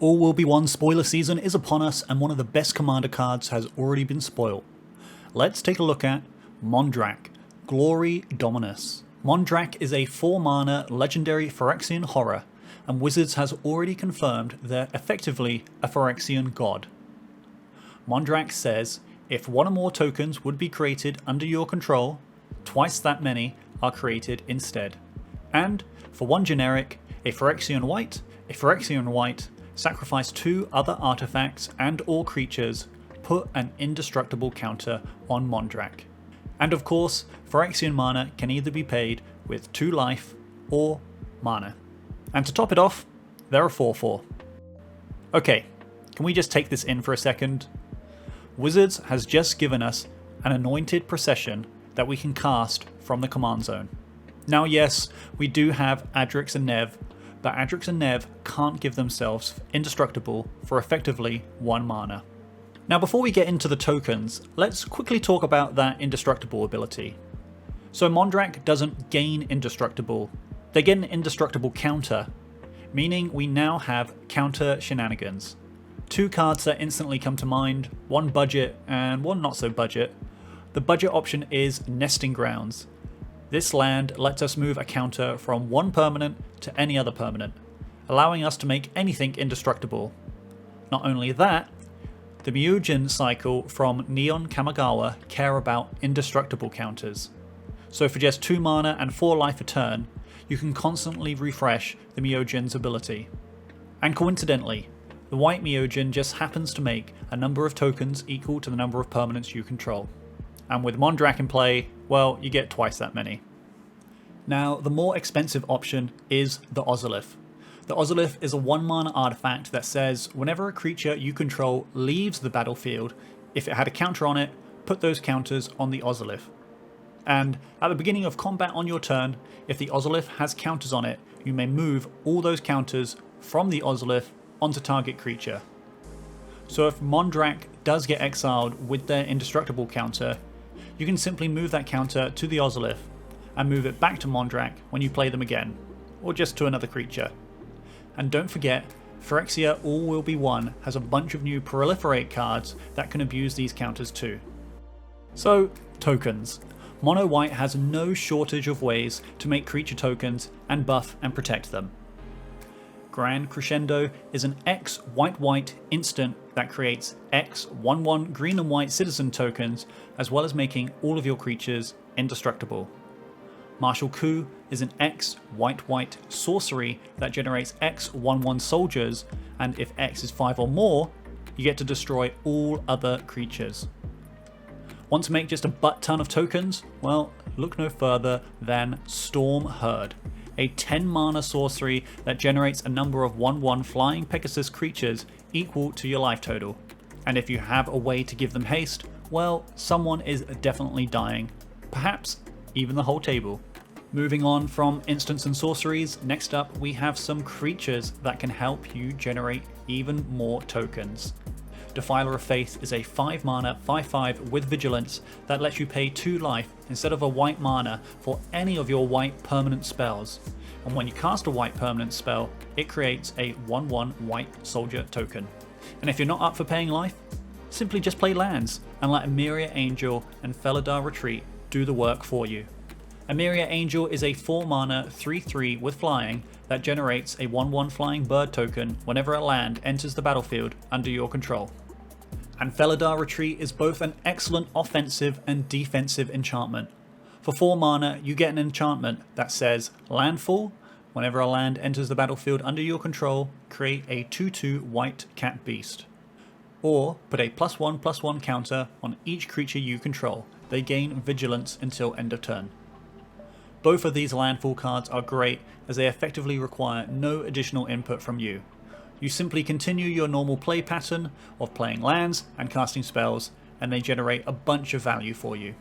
All Will Be One spoiler season is upon us, and one of the best commander cards has already been spoiled. Let's take a look at Mondrak, Glory Dominus. Mondrak is a 4-mana legendary Phyrexian horror, and Wizards has already confirmed they're effectively a Phyrexian god. Mondrak says, if one or more tokens would be created under your control, twice that many are created instead. And, for one generic, a Phyrexian white, sacrifice 2 other artifacts and or creatures, put an indestructible counter on Mondrak. And of course, Phyrexian mana can either be paid with 2 life or mana. And to top it off, they're a 4/4. Okay, can we just take this in for a second? Wizards has just given us an anointed procession that we can cast from the command zone. Now yes, we do have Adrix and Nev, but Adrix and Nev can't give themselves indestructible for effectively 1 mana. Now before we get into the tokens, let's quickly talk about that indestructible ability. So Mondrak doesn't gain indestructible, they get an indestructible counter, meaning we now have counter shenanigans. 2 cards that instantly come to mind, one budget and one not so budget. The budget option is Nesting Grounds. This land lets us move a counter from one permanent to any other permanent, allowing us to make anything indestructible. Not only that, the Myojin cycle from Neon Kamigawa care about indestructible counters. So for just 2 mana and 4 life a turn, you can constantly refresh the Myojin's ability. And coincidentally, the white Myojin just happens to make a number of tokens equal to the number of permanents you control. And with Mondrak in play, well, you get twice that many. Now, the more expensive option is the Ozolith. The Ozolith is a 1-mana artifact that says whenever a creature you control leaves the battlefield, if it had a counter on it, put those counters on the Ozolith. And at the beginning of combat on your turn, if the Ozolith has counters on it, you may move all those counters from the Ozolith onto target creature. So if Mondrak does get exiled with their indestructible counter, you can simply move that counter to the Ozolith and move it back to Mondrak when you play them again, or just to another creature. And don't forget, Phyrexia All Will Be One has a bunch of new proliferate cards that can abuse these counters too. So, tokens. Mono White has no shortage of ways to make creature tokens and buff and protect them. Grand Crescendo is an X white instant that creates X 1/1 green and white citizen tokens, as well as making all of your creatures indestructible. Martial Coup is an X white sorcery that generates X 1/1 soldiers, and if X is 5 or more, you get to destroy all other creatures. Want to make just a butt ton of tokens? Well, look no further than Storm Herd, a 10-mana sorcery that generates a number of 1/1 flying Pegasus creatures equal to your life total. And if you have a way to give them haste, well, someone is definitely dying. Perhaps even the whole table. Moving on from instants and sorceries, next up we have some creatures that can help you generate even more tokens. Defiler of Faith is a 5-mana 5/5 with Vigilance that lets you pay 2 life instead of a white mana for any of your white permanent spells. And when you cast a white permanent spell, it creates a 1/1 white soldier token. And if you're not up for paying life, simply just play lands and let Emeria Angel and Felidar Retreat do the work for you. Emeria Angel is a 4-mana 3/3 with flying that generates a 1/1 flying bird token whenever a land enters the battlefield under your control. And Felidar Retreat is both an excellent offensive and defensive enchantment. For 4 mana, you get an enchantment that says landfall. Whenever a land enters the battlefield under your control, create a 2/2 white cat beast. Or put a +1/+1 counter on each creature you control. They gain vigilance until end of turn. Both of these landfall cards are great as they effectively require no additional input from you. You simply continue your normal play pattern of playing lands and casting spells, and they generate a bunch of value for you.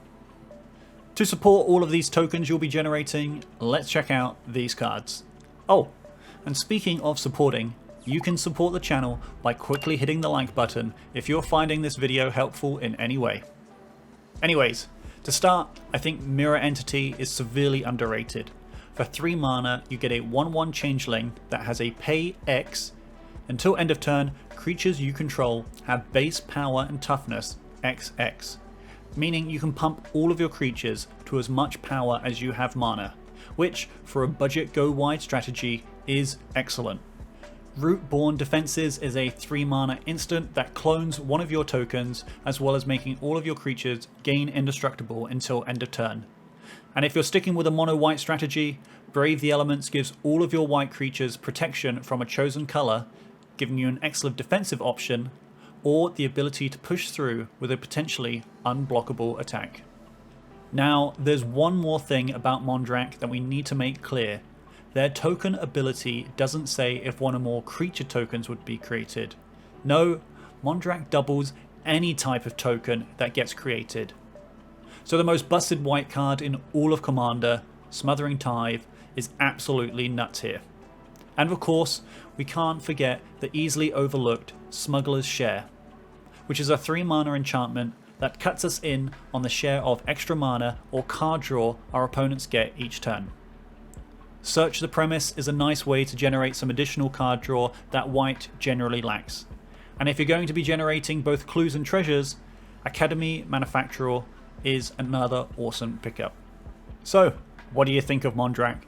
To support all of these tokens you'll be generating, let's check out these cards. Oh, and speaking of supporting, you can support the channel by quickly hitting the like button if you're finding this video helpful in any way. Anyways, to start, I think Mirror Entity is severely underrated. For 3 mana, you get a 1/1 changeling that has a pay X Until end of turn, creatures you control have base power and toughness XX, meaning you can pump all of your creatures to as much power as you have mana, which for a budget go wide strategy is excellent. Rootborn Defenses is a 3 mana instant that clones one of your tokens, as well as making all of your creatures gain indestructible until end of turn. And if you're sticking with a mono white strategy, Brave the Elements gives all of your white creatures protection from a chosen colour, giving you an excellent defensive option, or the ability to push through with a potentially unblockable attack. Now, there's one more thing about Mondrak that we need to make clear. Their token ability doesn't say if one or more creature tokens would be created. No, Mondrak doubles any type of token that gets created. So the most busted white card in all of Commander, Smothering Tithe, is absolutely nuts here. And of course, we can't forget the easily overlooked Smuggler's Share, which is a 3 mana enchantment that cuts us in on the share of extra mana or card draw our opponents get each turn. Search the Premise is a nice way to generate some additional card draw that white generally lacks. And if you're going to be generating both clues and treasures, Academy Manufacturer is another awesome pickup. So, what do you think of Mondrak?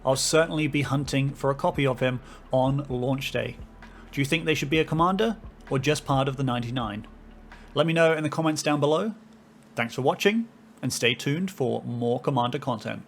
I'll certainly be hunting for a copy of him on launch day. Do you think they should be a commander, or just part of the 99? Let me know in the comments down below. Thanks for watching, and stay tuned for more Commander content.